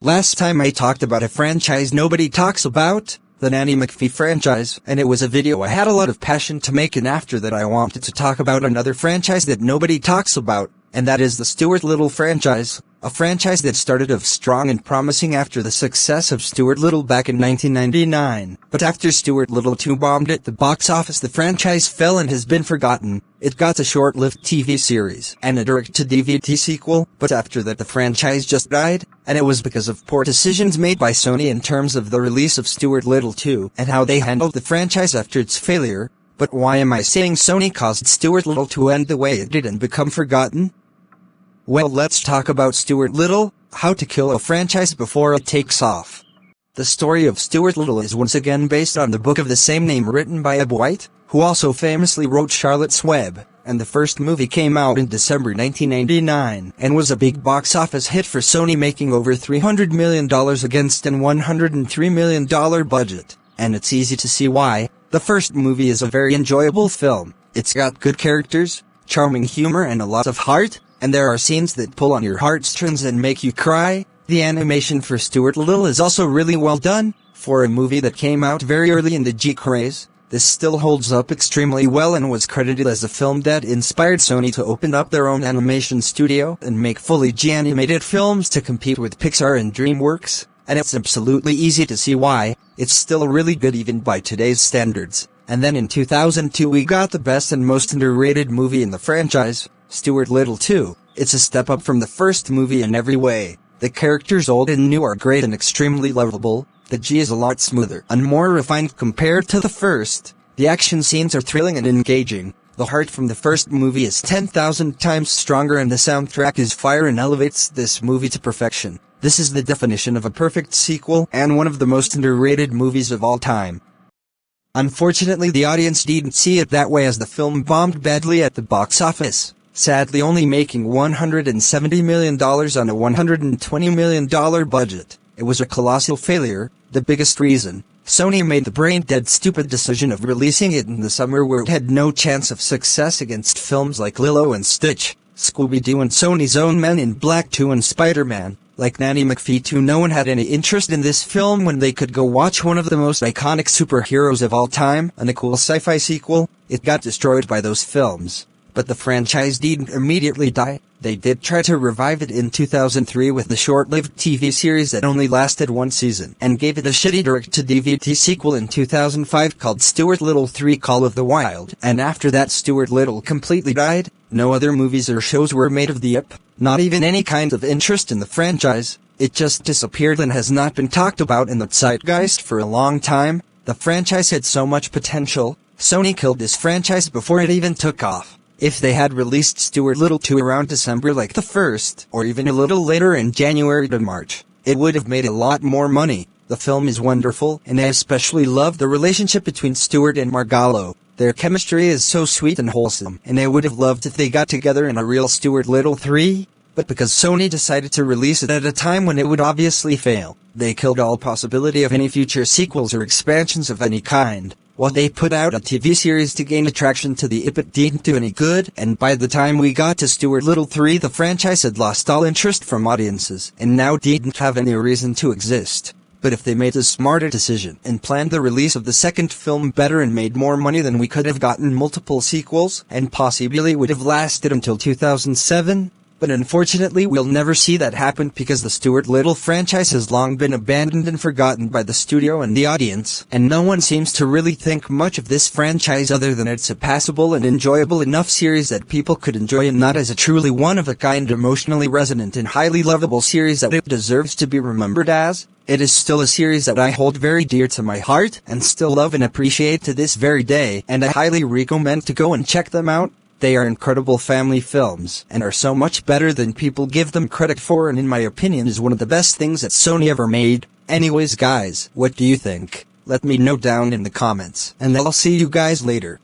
Last time I talked about a franchise nobody talks about, the Nanny McPhee franchise, and it was a video I had a lot of passion to make, and after that I wanted to talk about another franchise that nobody talks about, and that is the Stuart Little franchise, a franchise that started off strong and promising after the success of Stuart Little back in 1999. But after Stuart Little 2 bombed at the box office, the franchise fell and has been forgotten. It got a short-lived TV series and a direct-to-DVD sequel, but after that the franchise just died, and it was because of poor decisions made by Sony in terms of the release of Stuart Little 2 and how they handled the franchise after its failure. But why am I saying Sony caused Stuart Little to end the way it did and become forgotten? Well, let's talk about Stuart Little, how to kill a franchise before it takes off. The story of Stuart Little is once again based on the book of the same name written by Eb White, who also famously wrote Charlotte's Web, and the first movie came out in December 1999 and was a big box office hit for Sony, making over $300 million against an $103 million budget. And it's easy to see why. The first movie is a very enjoyable film. It's got good characters, charming humor, and a lot of heart. And there are scenes that pull on your heartstrings and make you cry. The animation for Stuart Little is also really well done. For a movie that came out very early in the G craze, this still holds up extremely well and was credited as a film that inspired Sony to open up their own animation studio and make fully G-animated films to compete with Pixar and DreamWorks. And it's absolutely easy to see why. It's still really good even by today's standards. And then in 2002 we got the best and most underrated movie in the franchise, Stuart Little 2. It's a step up from the first movie in every way. The characters old and new are great and extremely lovable. The G is a lot smoother and more refined compared to the first. The action scenes are thrilling and engaging. The heart from the first movie is 10,000 times stronger, and the soundtrack is fire and elevates this movie to perfection. This is the definition of a perfect sequel and one of the most underrated movies of all time. Unfortunately, the audience didn't see it that way, as the film bombed badly at the box office, sadly only making $170 million on a $120 million budget. It was a colossal failure. The biggest reason: Sony made the brain-dead stupid decision of releasing it in the summer, where it had no chance of success against films like Lilo and Stitch, Scooby-Doo and Sony's own Men in Black 2 and Spider-Man. Like Nanny McPhee 2, no one had any interest in this film when they could go watch one of the most iconic superheroes of all time and a cool sci-fi sequel. It got destroyed by those films. But the franchise didn't immediately die. They did try to revive it in 2003 with the short-lived TV series that only lasted one season, and gave it a shitty direct-to-DVD sequel in 2005 called Stuart Little 3: Call of the Wild. And after that, Stuart Little completely died. No other movies or shows were made of the IP, not even any kind of interest in the franchise. It just disappeared and has not been talked about in the zeitgeist for a long time. The franchise had so much potential. Sony killed this franchise before it even took off. If they had released Stuart Little 2 around December like the first, or even a little later in January to March, it would have made a lot more money. The film is wonderful, and I especially love the relationship between Stuart and Margallo. Their chemistry is so sweet and wholesome, and I would have loved if they got together in a real Stuart Little 3, but because Sony decided to release it at a time when it would obviously fail, they killed all possibility of any future sequels or expansions of any kind. While they put out a TV series to gain attraction to the IP, it didn't do any good, and by the time we got to Stuart Little 3, the franchise had lost all interest from audiences, and now didn't have any reason to exist. But if they made a smarter decision and planned the release of the second film better and made more money, then we could have gotten multiple sequels, and possibly would have lasted until 2007. But unfortunately we'll never see that happen, because the Stuart Little franchise has long been abandoned and forgotten by the studio and the audience, and no one seems to really think much of this franchise other than it's a passable and enjoyable enough series that people could enjoy, and not as a truly one-of-a-kind, emotionally resonant and highly lovable series that it deserves to be remembered as. It is still a series that I hold very dear to my heart, and still love and appreciate to this very day, and I highly recommend to go and check them out. They are incredible family films, and are so much better than people give them credit for, and in my opinion is one of the best things that Sony ever made. Anyways guys, what do you think? Let me know down in the comments, and I'll see you guys later.